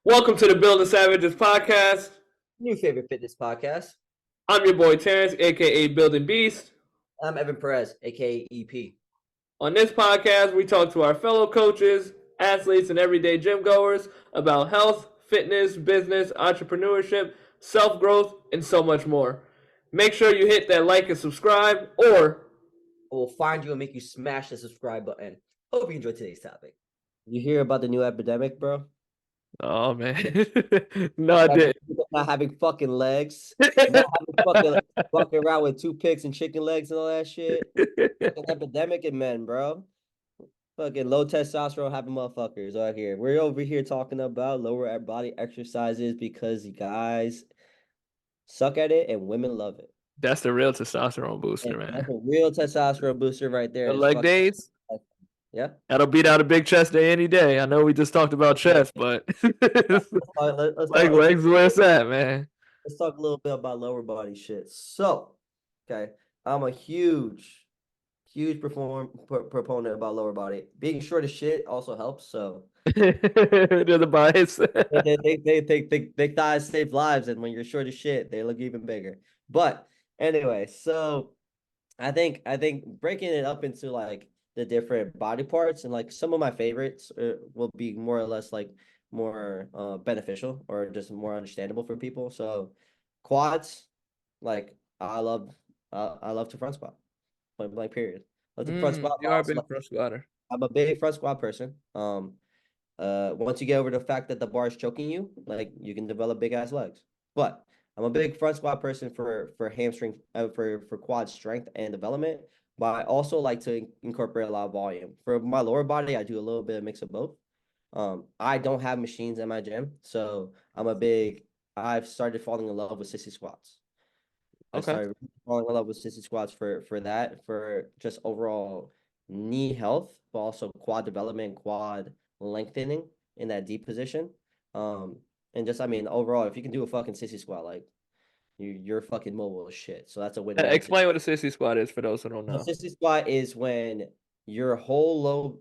Welcome to the Building Savages podcast. New favorite fitness podcast. I'm your boy Terrence, aka Building Beast. I'm Evan Perez, aka EP. On this podcast, we talk to our fellow coaches, athletes, and everyday gym goers about health, fitness, business, entrepreneurship, self growth, and so much more. Make sure you hit that like and subscribe, or We'll find you and make you smash the subscribe button. Hope you enjoyed today's topic. You hear about the new epidemic, bro? oh man, no, I didn't. People not having fucking legs, not having fucking walking around with toothpicks and chicken legs and all that shit. Fucking epidemic in men, bro. Fucking low testosterone having motherfuckers out here. We're over here talking about lower body exercises because you guys suck at it and women love it. That's the real testosterone booster, And man. that's a real testosterone booster right there. The leg days. Yeah. That'll beat out a big chest day any day. I know we just talked about chest, but Let's legs where it's at, man. let's talk a little bit about lower body shit. So, okay, I'm a huge proponent about lower body. Being short as shit also helps. So They're the bias. they thighs save lives, and when you're short as shit, they look even bigger. But anyway, so I think breaking it up into like the different body parts and like some of my favorites will be more or less like more beneficial or just more understandable for people. So quads, like I love to front squat, point blank period. Love to front squat. You are a big front squatter. I'm a big front squat person. Once you get over the fact that the bar is choking you, like you can develop big ass legs. But I'm a big front squat person for hamstring for quad strength and development. But I also like to incorporate a lot of volume. For my lower body, I do a little bit of mix of both. I don't have machines in my gym, so I've started falling in love with sissy squats. I Okay. started falling in love with sissy squats for that, for just overall knee health, but also quad development, quad lengthening in that deep position. And just, I mean, overall, if you can do a fucking sissy squat, like you're fucking mobile as shit. So that's a win-win. Explain what a sissy squat is for those who don't A know. sissy squat is when your whole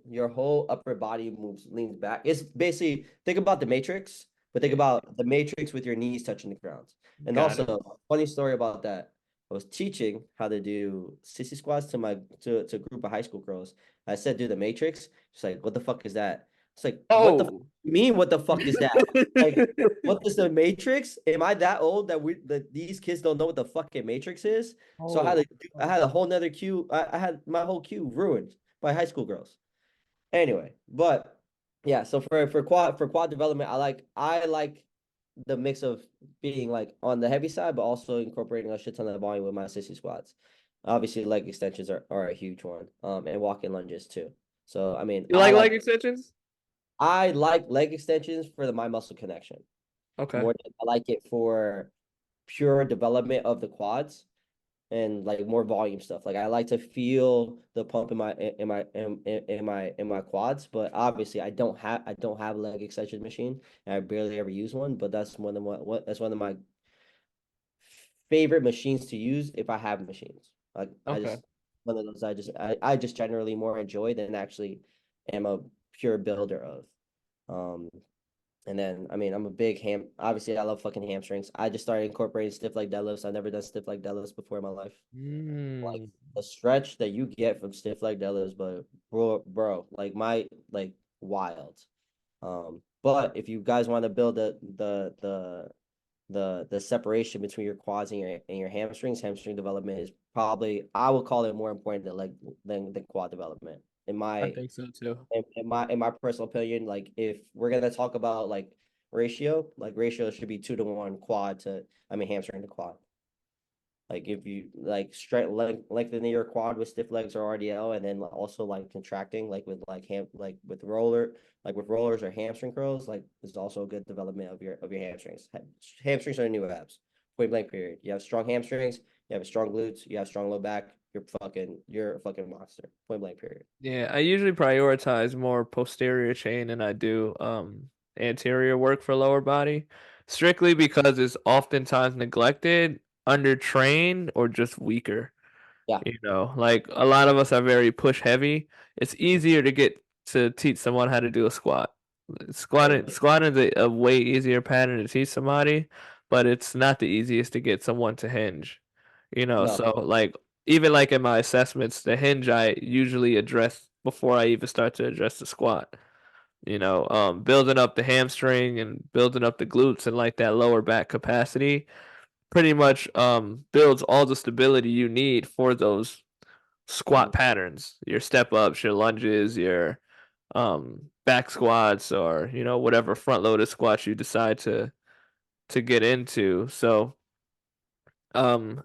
upper body leans back. It's basically, think about the Matrix, but think about the Matrix with your knees touching the ground. And Got it. also, funny story about that. I was teaching how to do sissy squats to a group of high school girls. I said, do the Matrix. She's like, what the fuck is that? It's like, what the Oh. you mean? What the fuck is that? Like, what is the Matrix? Am I that old that these kids don't know what the fucking Matrix is? So I had a whole nother cue. I had my whole cue ruined by high school girls. Anyway, but yeah, so for quad development, I like the mix of being like on the heavy side, but also incorporating a shit ton of volume with my sissy squats. Obviously, leg extensions are a huge one. And walk-in lunges too. So I mean, You like leg extensions? I like leg extensions for the mind muscle connection Okay. more than I like it for pure development of the quads and like more volume stuff. Like I like to feel the pump in my quads, but obviously I don't have a leg extension machine and I barely ever use one, but that's one of my favorite machines to use if I have machines. Like I Okay. just one of those I just generally more enjoy than actually am a pure builder of. Um and then, I mean, I'm a big obviously, I love fucking hamstrings. I just started incorporating stiff leg deadlifts. I've never done stiff leg deadlifts before in my life. Like the stretch that you get from stiff leg deadlifts, but like wild. But if you guys want to build the separation between your quads and your hamstrings, hamstring development is probably, I would call it more important than quad development in I my think so too. in my personal opinion. Like if we're gonna talk about like ratio should be 2-to-1 quad to, I mean, hamstring to quad. Like if you like lengthening your quad with stiff legs or RDL, and then also like contracting like with with rollers or hamstring curls, like is also a good development of your hamstrings. Hamstrings are new abs. Point blank period. You have strong hamstrings, you have strong glutes, you have strong low back. You're a fucking monster. Point blank period. Yeah, I usually prioritize more posterior chain than I do anterior work for lower body, strictly because it's oftentimes neglected, undertrained, or just weaker. Yeah. Like a lot of us are very push heavy. It's easier to get to teach someone how to do a squat. Squatting is a way easier pattern to teach somebody, but it's not the easiest to get someone to hinge. No. So like even like in my assessments, the hinge I usually address before I even start to address the squat. Building up the hamstring and building up the glutes and like that lower back capacity pretty much builds all the stability you need for those squat Mhm. patterns, your step ups, your lunges, your back squats, or whatever front loaded squats you decide to get into. So um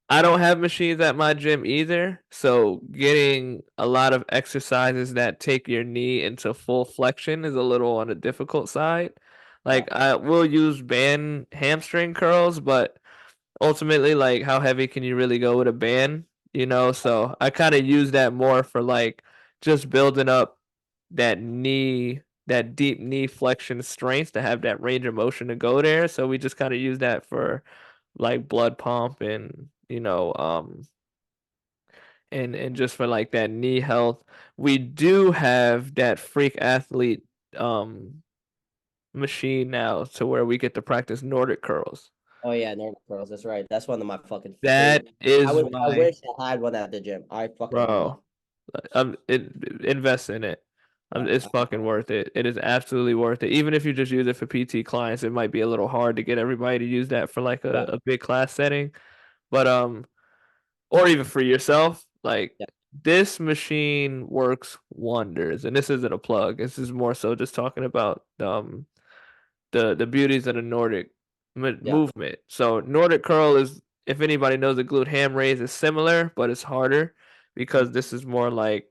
I don't have machines at my gym either, so getting a lot of exercises that take your knee into full flexion is a little on the difficult side. Yeah. Like I will use band hamstring curls, but ultimately, like how heavy can you really go with a band? So I kind of use that more for like just building up that deep knee flexion strength to have that range of motion to go there. So we just kind of use that for like blood pump and and just for like that knee health. We do have that freak athlete um machine now to where we get to practice Nordic curls. Oh yeah, Nordic curls. That's right. That's one of my fucking That favorite. I is would. I my wish I had one at the gym. I fucking love. bro. Invest in it. Yeah. It's fucking worth it. It is absolutely worth it. Even if you just use it for PT clients, it might be a little hard to get everybody to use that for like Yeah. a big class setting. But or even for yourself, like Yeah. this machine works wonders. And this isn't a plug. This is more so just talking about the beauties of the Nordic Yeah. movement. So Nordic curl is, if anybody knows, the glute ham raise is similar, but it's harder because Mhm. this is more like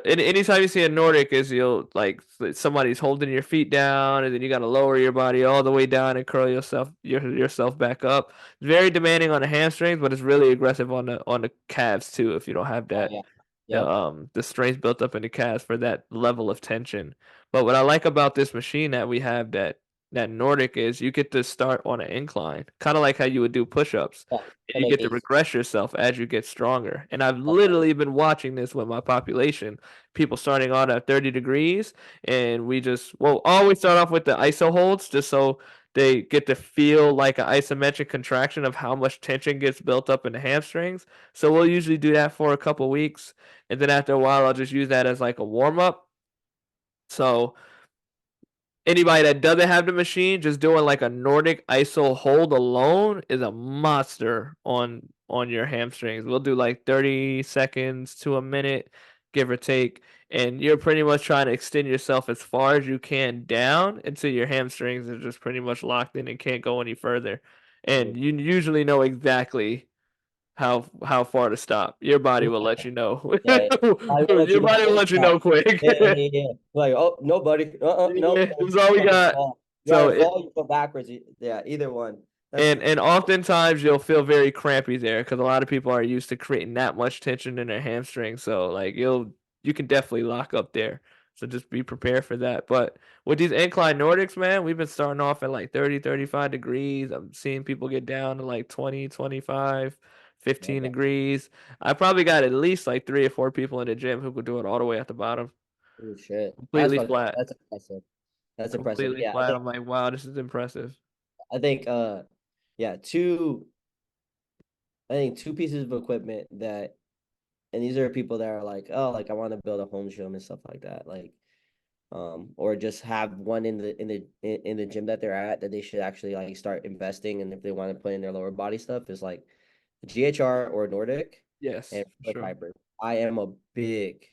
anytime you see a Nordic is you'll like somebody's holding your feet down and then you got to lower your body all the way down and curl yourself back up. It's very demanding on the hamstrings, but it's really aggressive on the calves too if you don't have Oh that yeah. Yep. the strength built up in the calves for that level of tension. But what I like about this machine that we have that Nordic is you get to start on an incline, kind of like how you would do push-ups. Yeah. And To you make get it to easy. regress yourself as you get stronger. And I've literally been watching this with my population. People starting on at 30 degrees, and well, always start off with the iso holds just so they get to feel like an isometric contraction of how much tension gets built up in the hamstrings. So we'll usually do that for a couple weeks, and then after a while, I'll just use that as like a warm up. So anybody that doesn't have the machine, just doing like a Nordic iso hold alone is a monster on your hamstrings. We'll do like 30 seconds to a minute, give or take, and you're pretty much trying to extend yourself as far as you can down until your hamstrings are just pretty much locked in and can't go any further. Mhm. And you usually know exactly how far to stop. Your body will let you know. Yeah, yeah. I will let you Your know body will when to let you know stop. quick. Yeah, yeah, yeah. Like, oh, nobody. No. Yeah, Or that's all we fucking got. fall. You So either it fall, you go backwards. Yeah, either one. That's and oftentimes you'll feel very crampy there because a lot of people are used to creating that much tension in their hamstrings. So like you can definitely lock up there. So just be prepared for that. But with these incline Nordics, man, we've been starting off at like 30, 35 degrees. I'm seeing people get down to like 20, 25, 15 okay. degrees. I probably got at least like 3 or 4 people in the gym who could do it all the way at the bottom. Oh shit. That's Completely fucking. flat. That's impressive. That's impressive. Completely Yeah, I flat. think. I'm like, wow, this is impressive. I think. Yeah. Two. I think two pieces of equipment that, and these are people that are like, oh, like I want to build a home gym and stuff like that. Like, or just have one in the gym that they're at that they should actually like start investing, and if they want to put in their lower body stuff is like GHR or Nordic Yes, and for reverse sure. hyper. I am a big,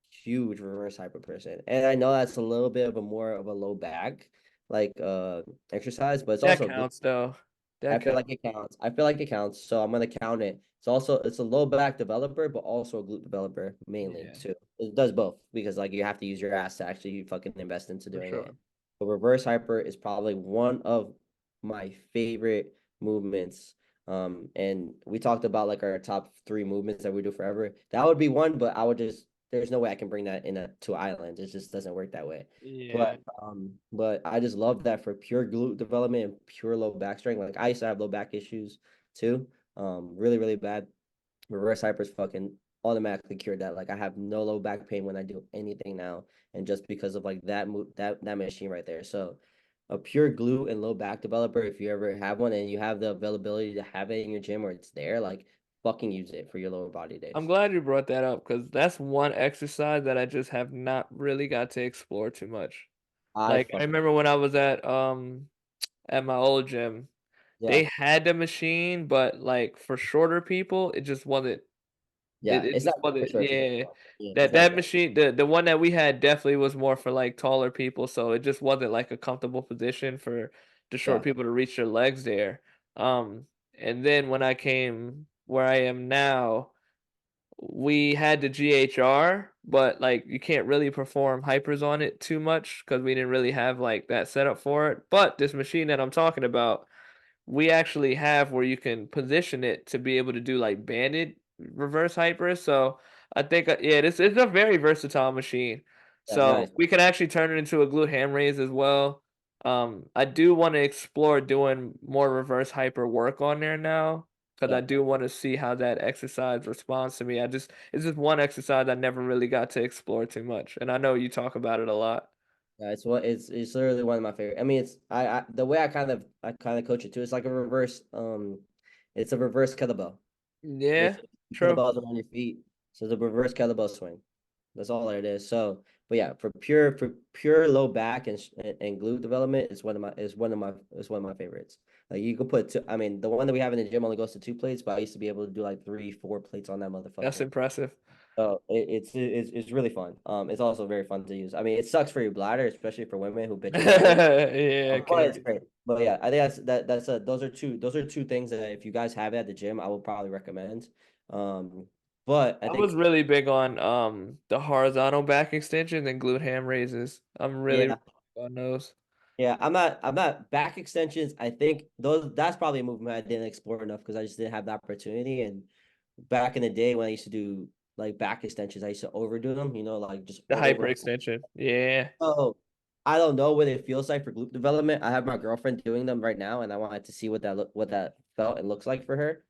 huge reverse hyper person, and I know that's a little bit of a more of a low back like exercise, but it's That also a counts though. I That feel counts. like it counts. I feel like it counts. So I'm gonna count it. It's a low back developer, but also a glute developer mainly Yeah, too. It does both because like you have to use your ass to actually fucking invest into for doing it. sure. But reverse hyper is probably one of my favorite movements. And we talked about like our top three movements that we do forever. That would be one, but I would just there's no way I can bring that in a to island. It just doesn't work that way. Yeah. But I just love that for pure glute development and pure low back strength. Like I used to have low back issues too. Really, really bad. Reverse hyper is fucking. automatically cured that. Like I have no low back pain when I do anything now, and just because of like that move, that machine right there. So a pure glute and low back developer, if you ever have one and you have the availability to have it in your gym or it's there, like fucking use it for your lower body I'm days. glad you brought that up because that's one exercise that I just have not really got to explore too much. I Like I fucking remember when I was at my old gym, yeah, they had the machine, but like for shorter people, it just wasn't yeah. it It's just not for wasn't short people. yeah. Yeah, it's not That that. machine the one that we had definitely was more for like taller people, so it just wasn't like a comfortable position for the short Yeah, people to reach their legs there. Um and then when I came where I am now, we had the GHR, but like you can't really perform hypers on it too much because we didn't really have like that setup for it. But this machine that I'm talking about, we actually have where you can position it to be able to do like banded reverse hyper. So I think yeah, this is a very versatile machine. yeah, So nice. we can actually turn it into a glute ham raise as well. I do want to explore doing more reverse hyper work on there now because I Yeah. do want to see how that exercise responds to me. It's just one exercise I never really got to explore too much, and I know you talk about it a lot. Yeah, it's literally one of my favorite. I mean, it's I the way I kind of coach it too. It's like a reverse it's a reverse kettlebell. Yeah, Basically, true. kettlebells are on your feet, so it's a reverse kettlebell swing. That's all it is. So, but yeah, for pure low back and glute development is one of my favorites. Like you could put two, I mean, the one that we have in the gym only goes to 2 plates, but I used to be able to do like 3, 4 plates on that That's motherfucker. impressive. So it's really fun. It's also very fun to use. I mean, it sucks for your bladder, especially for women who bitch about it. Yeah, it But can it's be. great. But yeah, I think that's a those are two things that if you guys have it at the gym, I would probably recommend. Um, but I I was think really big on the horizontal back extensions and glute ham raises. I'm really yeah, big on those. yeah, I'm not back extensions. I think those that's probably a movement I didn't explore enough because I just didn't have the opportunity. And back in the day when I used to do like back extensions, I used to overdo them, like just The hyper over. extension. Yeah. Oh, I don't know what it feels like for glute development. I have my girlfriend doing them right now, and I wanted to see what that felt and looks like for her.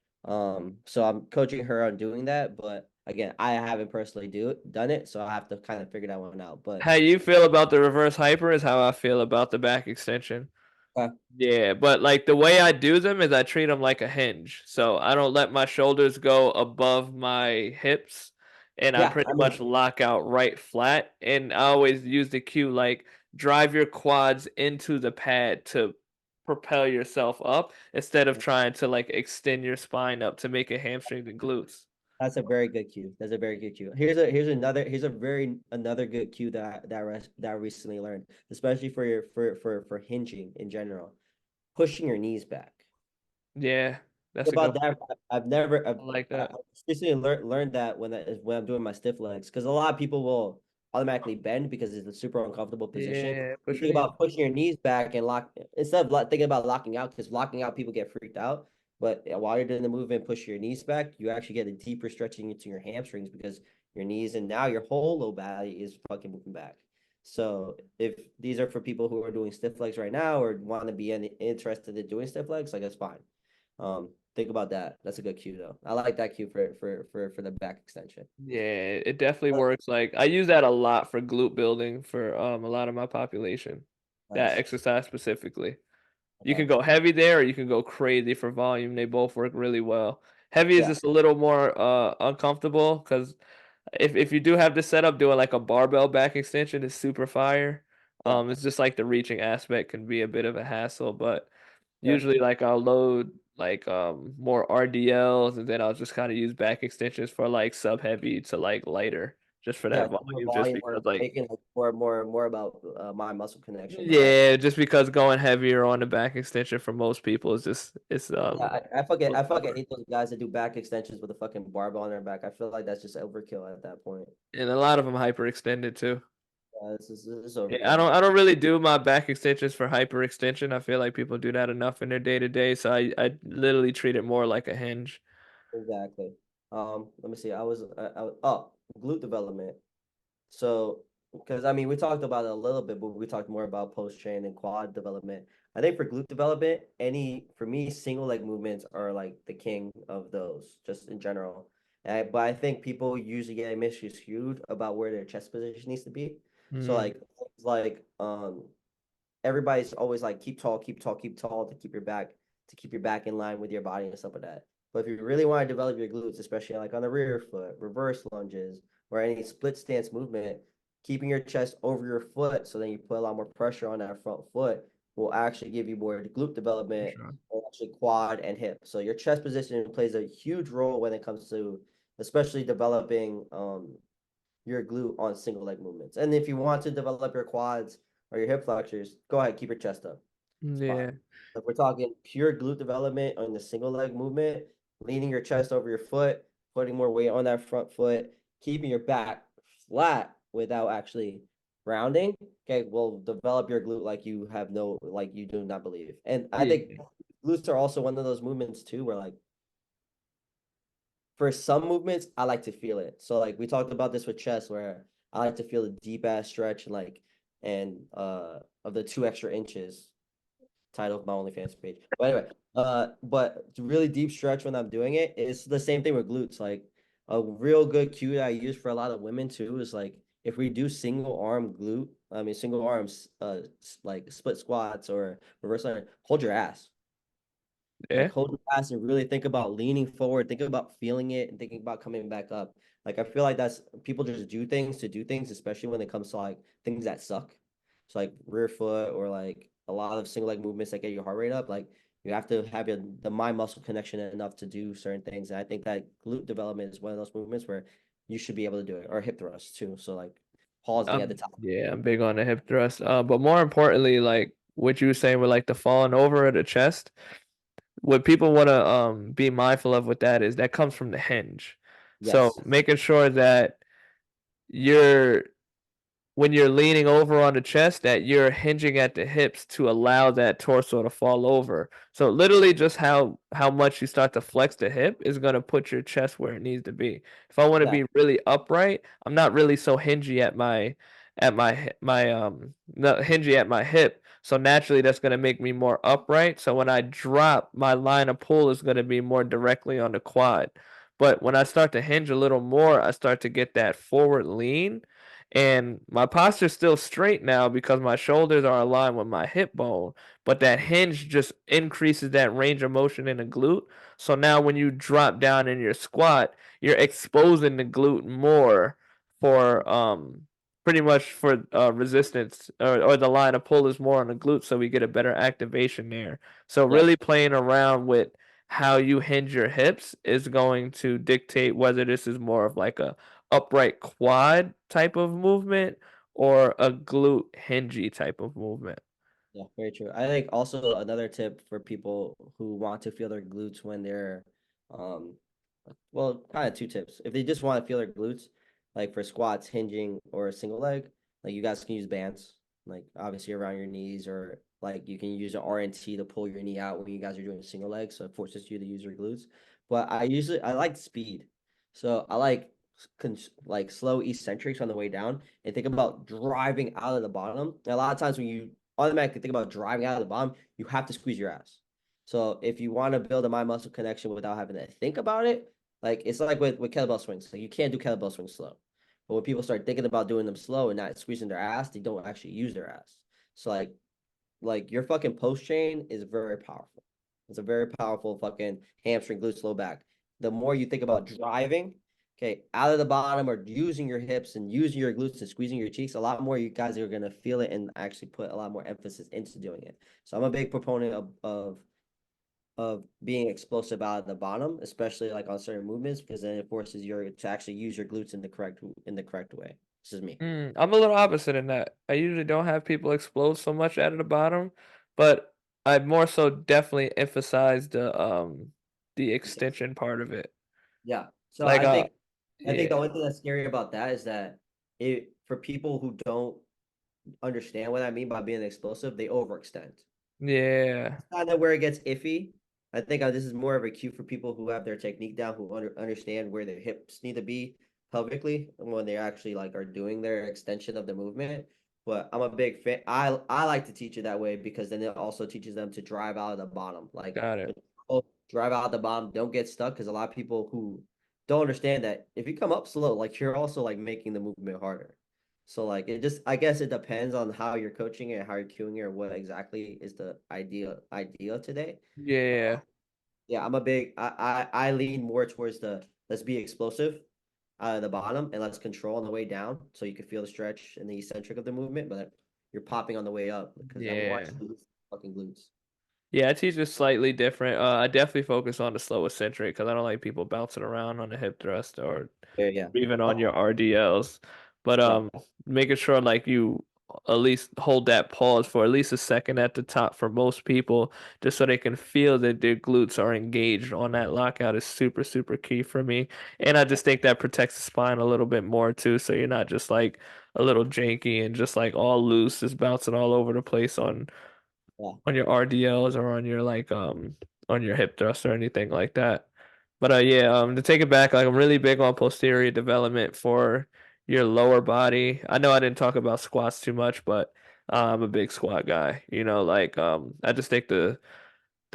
So I'm coaching her on doing that, but again, I haven't personally done it, so I have to kind of figure that one out. But How you feel about the reverse hyper is how I feel about the back extension. uh, Yeah, but like the way I do them is I treat them like a hinge. So I don't let my shoulders go above my hips and I yeah, pretty I mean much lock out right flat. And I always use the cue like drive your quads into the pad to propel yourself up instead of trying to like extend your spine up to make it hamstring the glutes. that's a very good cue. That's a very good cue. Here's a very another good cue that I recently learned, especially for your for hinging in general, pushing your knees back. Yeah, that's a good About one. that, I've never I like I that. recently learned that when I'm doing my stiff legs, because a lot of people will automatically bend because it's a super uncomfortable position. Yeah, You push your think knees. about pushing your knees back and lock instead of thinking about locking out, because locking out people get freaked out. But while you're doing the movement, push your knees back, you actually get a deeper stretching into your hamstrings because your knees and now your whole low body is fucking moving back. So if these are for people who are doing stiff legs right now or want to be interested in doing stiff legs, like that's fine. Think about that. That's a good cue though. I like that cue for the back extension. Yeah, it definitely Uh, works. Like I use that a lot for glute building for a lot of my population. That Nice. exercise specifically. You Okay. can go heavy there or you can go crazy for volume. They both work really well. Heavy is Yeah. just a little more uncomfortable because if you do have this setup, doing like a barbell back extension is super fire. Yeah. It's just like the reaching aspect can be a bit of a hassle, but Yeah. usually like I'll load like more RDLs and then I'll just kind of use back extensions for like sub heavy to like lighter just for Yeah. that More volume just volume because or like making like more about my muscle connection. Okay. yeah, just because going heavier on the back extension for most people is just it's Yeah. a little I fucking tougher. hate those guys that do back extensions with a fucking barbell on their back. I feel like that's just overkill at that point. And a lot of them hyperextended too. Yeah, this is Yeah, overkill. I don't really do my back extensions for hyperextension. I feel like people do that enough in their day to day, so I literally treat it more like a hinge. Exactly. Let me see. Oh, glute development. So, because I mean, we talked about it a little bit, but we talked more about post chain and quad development. I think for glute development, for me, single leg movements are like the king of those, just in general. But I think people usually get misconstrued about where their chest position needs to be. So Mm, like everybody's always like keep tall, keep tall, keep tall to keep your back in line with your body and stuff like that. But if you really want to develop your glutes, especially like on the rear foot, reverse lunges, or any split stance movement, keeping your chest over your foot so then you put a lot more pressure on that front foot will actually give you more glute for development sure. and actually quad and hip. So your chest position plays a huge role when it comes to especially developing your glute on single leg movements. And if you want to develop your quads or your hip flexors, go ahead, keep your chest up. It's fine. Yeah. If we're talking pure glute development on the single leg movement, leaning your chest over your foot, putting more weight on that front foot, keeping your back flat without actually rounding, okay, will develop your glute like you have no, like you do not believe. And I think Yeah. glutes are also one of those movements too, where like for some movements, I like to feel it. So like we talked about this with chest, where I like to feel the deep ass stretch and like of the 2 extra inches. Title of my OnlyFans page. But anyway, but it's a really deep stretch when I'm doing it. It's the same thing with glutes. Like a real good cue that I use for a lot of women too is like if we do single arms, like split squats or reverse line, hold your ass. Like Yeah. hold your ass and really think about leaning forward, think about feeling it and thinking about coming back up. Like I feel like that's people just do things to do things, especially when it comes to like things that suck. So like rear foot or like a lot of single leg movements that get your heart rate up. Like you have to have the mind muscle connection enough to do certain things. And I think that glute development is one of those movements where you should be able to do it, or hip thrust too. So like pausing at the top. Yeah, I'm big on the hip thrust. But more importantly, like what you were saying with like the falling over of the chest, what people want to be mindful of with that is that comes from the hinge. So Yes. making sure that you're when you're leaning over on the chest that you're hinging at the hips to allow that torso to fall over. So literally just how much you start to flex the hip is going to put your chest where it needs to be. If I want to be Exactly. really upright, I'm not really so hingy at my not hingy at my hip. So naturally that's going to make me more upright. So when I drop, my line of pull is going to be more directly on the quad. But when I start to hinge a little more, I start to get that forward lean and my posture's still straight now because my shoulders are aligned with my hip bone, but that hinge just increases that range of motion in the glute. So now when you drop down in your squat, you're exposing the glute more for pretty much for resistance or the line of pull is more on the glute so we get a better activation there. So Yeah. really playing around with how you hinge your hips is going to dictate whether this is more of like a upright quad type of movement or a glute hingy type of movement. Yeah, very true. I think also another tip for people who want to feel their glutes when they're, um, well, kind of two tips. If they just want to feel their glutes, like for squats, hinging, or a single leg, like you guys can use bands, like obviously around your knees, or like you can use an RNT to pull your knee out when you guys are doing a single leg, so it forces you to use your glutes. But I like speed, so I like like slow eccentrics on the way down, and think about driving out of the bottom. And a lot of times when you automatically think about driving out of the bottom, you have to squeeze your ass. So if you want to build a mind muscle connection without having to think about it, like it's like with kettlebell swings. Like you can't do kettlebell swings slow. But when people start thinking about doing them slow and not squeezing their ass, they don't actually use their ass. So like your fucking post chain is very powerful. It's a very powerful fucking hamstring glute low back. The more you think about driving, okay, out of the bottom or using your hips and using your glutes and squeezing your cheeks, a lot more you guys are gonna feel it and actually put a lot more emphasis into doing it. So I'm a big proponent of being explosive out of the bottom, especially like on certain movements, because then it forces you to actually use your glutes in the correct way. This is me. I'm a little opposite in that. I usually don't have people explode so much out of the bottom, but I more so definitely emphasize the extension part of it. Yeah. So Like I think the yeah. only thing that's scary about that is that it for people who don't understand what I mean by being explosive, they overextend. Yeah. That's kind of where it gets iffy. I think this is more of a cue for people who have their technique down, who understand where their hips need to be pelvically when they actually like are doing their extension of the movement. But I'm a big fan. I like to teach it that way because then it also teaches them to drive out of the bottom. Like Got it. drive out the bottom, don't get stuck because a lot of people who don't understand that if you come up slow, like you're also like making the movement harder. So like it just I guess it depends on how you're coaching it, how you're cueing it, or what exactly is the idea today. Uh, Yeah. yeah, I'm a big I lean more towards the let's be explosive out of the bottom and let's control on the way down so you can feel the stretch and the eccentric of the movement, but you're popping on the way up because I mean watch Yeah. these fucking glutes. Yeah, I teach is slightly different. I definitely focus on the slow eccentric because I don't like people bouncing around on the hip thrust or Yeah, yeah. even on Oh, your RDLs. But yeah. making sure like you at least hold that pause for at least a second at the top for most people, just so they can feel that their glutes are engaged on that lockout is super, super key for me. And I just think that protects the spine a little bit more too, so you're not just like a little janky and just like all loose, just bouncing all over the place Yeah. on your RDLs or on your like on your hip thrust or anything like that. But yeah, to take it back, like I'm really big on posterior development for your lower body. I know I didn't talk about squats too much, but I'm a big squat guy. You know, like I just think the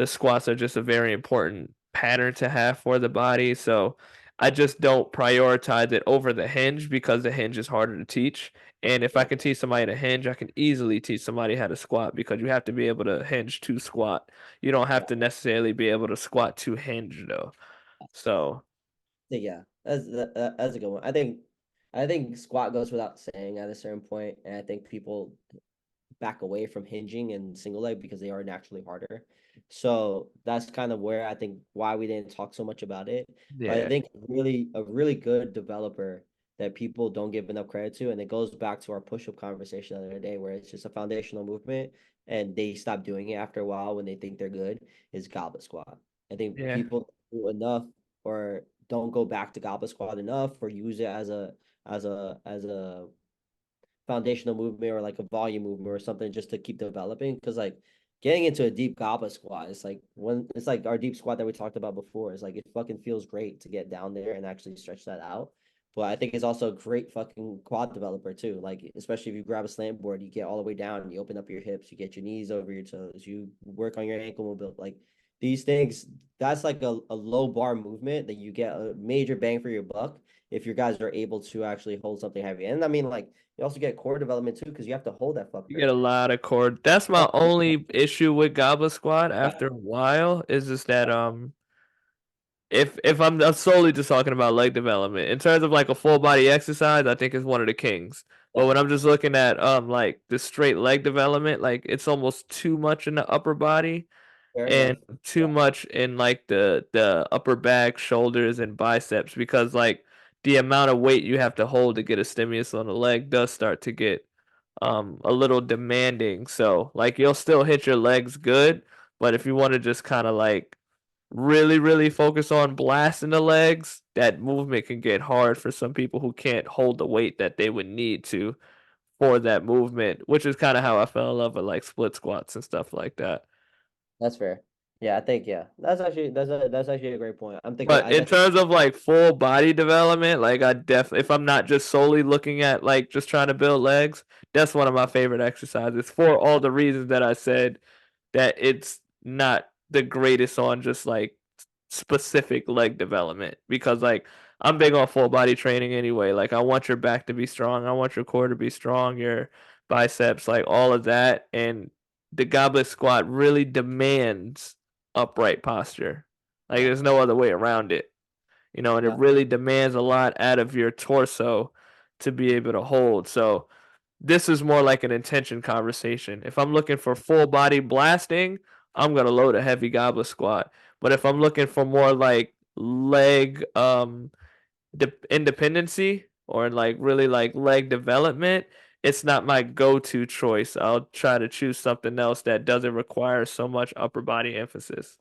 squats are just a very important pattern to have for the body. So I just don't prioritize it over the hinge because the hinge is harder to teach. And if I Yeah. can teach somebody to hinge, I can easily teach somebody how to squat because you have to be able to hinge to squat. You don't have Yeah. to necessarily be able to squat to hinge though. So Yeah, that's a good one. I think squat goes without saying at a certain point, and I think people back away from hinging and single leg because they are naturally harder. So that's kind of where I think why we didn't talk so much about it. But I yeah, think a really good developer that people don't give enough credit to, and it goes back to our push-up conversation the other day, where it's just a foundational movement and they stop doing it after a while when they think they're good, is goblet squat. I think yeah, people do enough or don't go back to goblet squat enough or use it as a foundational movement or like a volume movement or something just to keep developing. Because like getting into a deep goblet squat, it's like our deep squat that we talked about before. It's like it fucking feels great to get down there and actually stretch that out. But I think it's also a great fucking quad developer too. Like especially if you grab a slant board, you get all the way down and you open up your hips, you get your knees over your toes, you work on your ankle mobility. Like these things, that's like a low bar movement that you get a major bang for your buck if your guys are able to actually hold something heavy. And I mean, like you also get core development too because you have to hold that you get fucker. a lot of core. That's my only issue with goblet squat after a while is just that if I'm solely just talking about leg development in terms of like a full body exercise, I think it's one of the kings. But Yeah, when I'm just looking at like the straight leg development, like it's almost too much in the upper body fair enough. and too much in like the upper back, shoulders, and biceps because like the amount of weight you have to hold to get a stimulus on the leg does start to get a little demanding. So like you'll still hit your legs good, but if you want to just kind of like really, really focus on blasting the legs, that movement can get hard for some people who can't hold the weight that they would need to for that movement, which is kind of how I fell in love with like split squats and stuff like that. That's fair. Yeah, I think yeah. That's actually a great point. I'm thinking But I in guess terms of like full body development, like I definitely, if I'm not just solely looking at like just trying to build legs, that's one of my favorite exercises for all the reasons that I said that it's not the greatest on just like specific leg development because like I'm big on full body training anyway. Like I want your back to be strong, I want your core to be strong, your biceps, like all of that. And the goblet squat really demands upright posture. Like yeah, there's no other way around it. And it yeah. really demands a lot out of your torso to be able to hold. So this is more like an intention conversation. If I'm looking for full body blasting, I'm gonna load a heavy goblet squat. But if I'm looking for more like leg independency or like really like leg development, it's not my go-to choice. I'll try to choose something else that doesn't require so much upper body emphasis.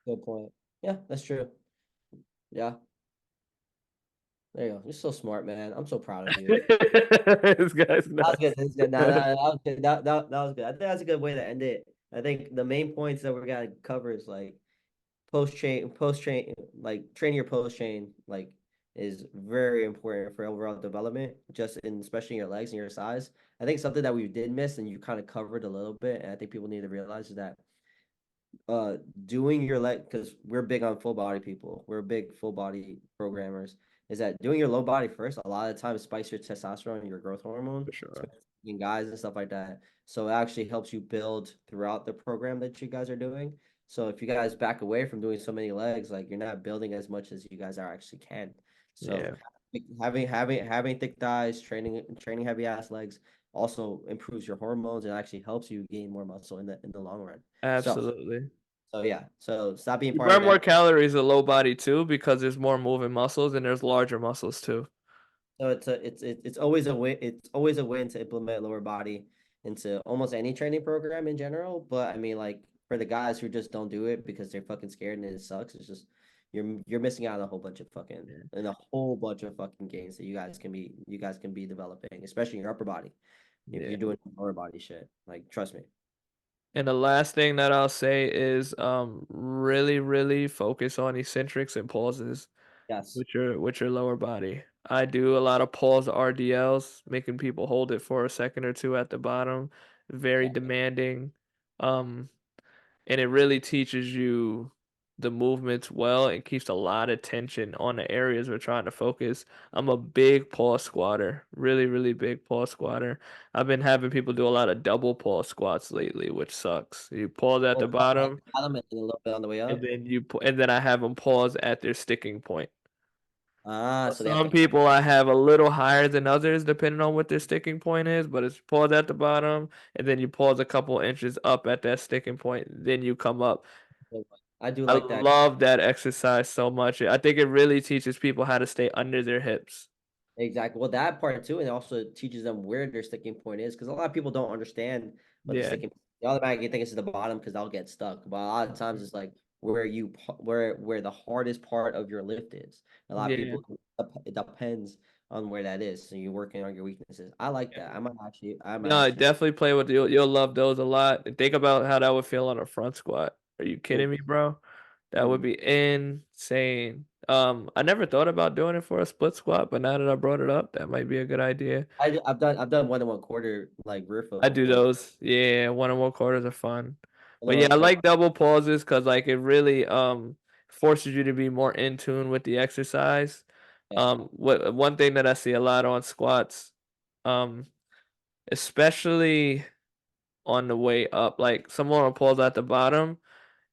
Good point. Yeah, that's true. Yeah, there you go. You're so smart, man. I'm so proud of you. This guy's That was good. nuts. That was good. That was good. That was good. I think that's a good way to end it. I think the main points that we're gonna cover is like post train, like train your post chain, like is very important for overall development, just in especially your legs and your size. I think something that we did miss and you kind of covered a little bit, and I think people need to realize is that uh doing your leg, because we're big on full body people. We're big full body programmers. Is that doing your low body first? A lot of times spikes your testosterone and your growth hormone, For sure. especially in guys and stuff like that. So it actually helps you build throughout the program that you guys are doing. So if you guys back away from doing so many legs, like you're not building as much as you guys are actually can. So Yeah, having thick thighs, training heavy ass legs also improves your hormones and actually helps you gain more muscle in the long run. So absolutely. yeah, so stop being You part of burn more that. calories at low body too because there's more moving muscles and there's larger muscles too. So it's always a win. It's always a win to implement lower body into almost any training program in general. But I mean, like for the guys who just don't do it because they're fucking scared and it sucks, it's just you're missing out on a whole bunch of fucking Yeah. and a whole bunch of fucking gains that you guys can be developing, especially in your upper body. If Yeah. you're doing lower body shit, like trust me. And the last thing that I'll say is really, really focus on eccentrics and pauses Yes. with your lower body. I do a lot of pause RDLs, making people hold it for a second or two at the bottom. Very Yeah. demanding. Um, and it really teaches you the movements well and keeps a lot of tension on the areas we're trying to focus. I'm a big pause squatter, really, really big pause squatter. I've been having people do a lot of double pause squats lately, which sucks. You pause at the Double pause at bottom, the bottom and then a little bit on the way and up. then and then I have them pause at their sticking point. Ah, so they have Some to. people I have a little higher than others, depending on what their sticking point is, but it's pause at the bottom, and then you pause a couple inches up at that sticking point, then you come up. I do I like that. love that exercise so much. I think it really teaches people how to stay under their hips. Exactly. Well, that part too, and it also teaches them where their sticking point is, because a lot of people don't understand what the Yeah, sticking. They automatically think it's the bottom because they'll get stuck. But a lot of times it's like where the hardest part of your lift is. A lot of yeah. people, it depends on where that is. So you're working on your weaknesses. I like that. I might No, actually. definitely play with you'll love those a lot. And think about how that would feel on a front squat. Are you kidding Ooh, me, bro? That would ooh. be insane. I never thought about doing it for a split squat, but now that I brought it up, that might be a good idea. I've done 1 1/4 like rear foot I do before. those. Yeah, 1 1/4s are fun. One But and yeah, one I quarter. like double pauses because like it really forces you to be more in tune with the exercise. Yeah. What one thing that I see a lot on squats, um, especially on the way up, like someone will pause at the bottom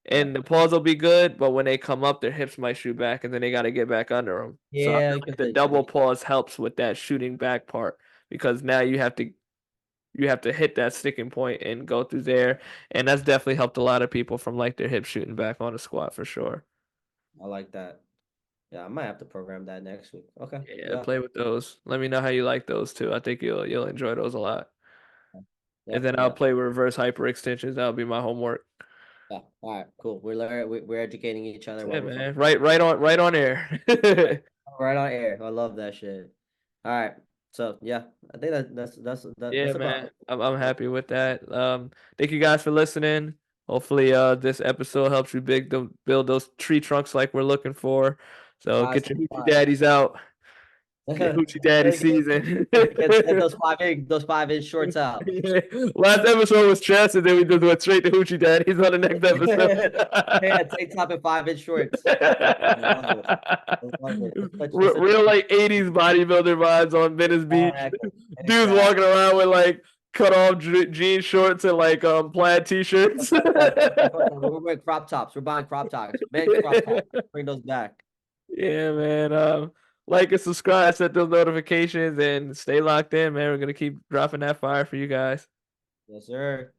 Yeah. and the pause will be good, but when they come up, their hips might shoot back and then they got to get back under them. So I Yeah, feel because like the double pause helps with that shooting back part because now you have to hit that sticking point and go through there. And that's definitely helped a lot of people from like their hips shooting back on a squat for sure. I like that. Yeah, I might have to program that next week. Okay. Yeah, Yeah. play with those. Let me know how you like those too. I think you'll enjoy those a lot. Yeah. And then I'll Yeah. play with reverse hyperextensions. That'll be my homework. Yeah. All right. Cool. We're educating each other Yeah, while we're fucking man. Right on air. right on air. I love that shit. All right. So yeah, I think Yeah, that's about man. it. I'm happy with that. Thank you guys for listening. Hopefully, this episode helps you build those tree trunks like we're looking for. So Five, get your step hoochie five. daddies out. Get hoochie daddy season. Get those 5 inch shorts out. Yeah. Last episode was chess, and then we just went straight to hoochie daddies on the next Yeah, episode. tank top and 5 inch shorts. I love it. I love it. It's such Real like 80s bodybuilder vibes on Venice Beach. exactly. Dudes Exactly. walking around with like cut off jean shorts and like plaid t-shirts. We're wearing crop tops. We're buying crop tops. Men's crop tops. Bring those back. Yeah, man. Like and subscribe, set those notifications, and stay locked in, man. We're gonna keep dropping that fire for you guys. Yes, sir.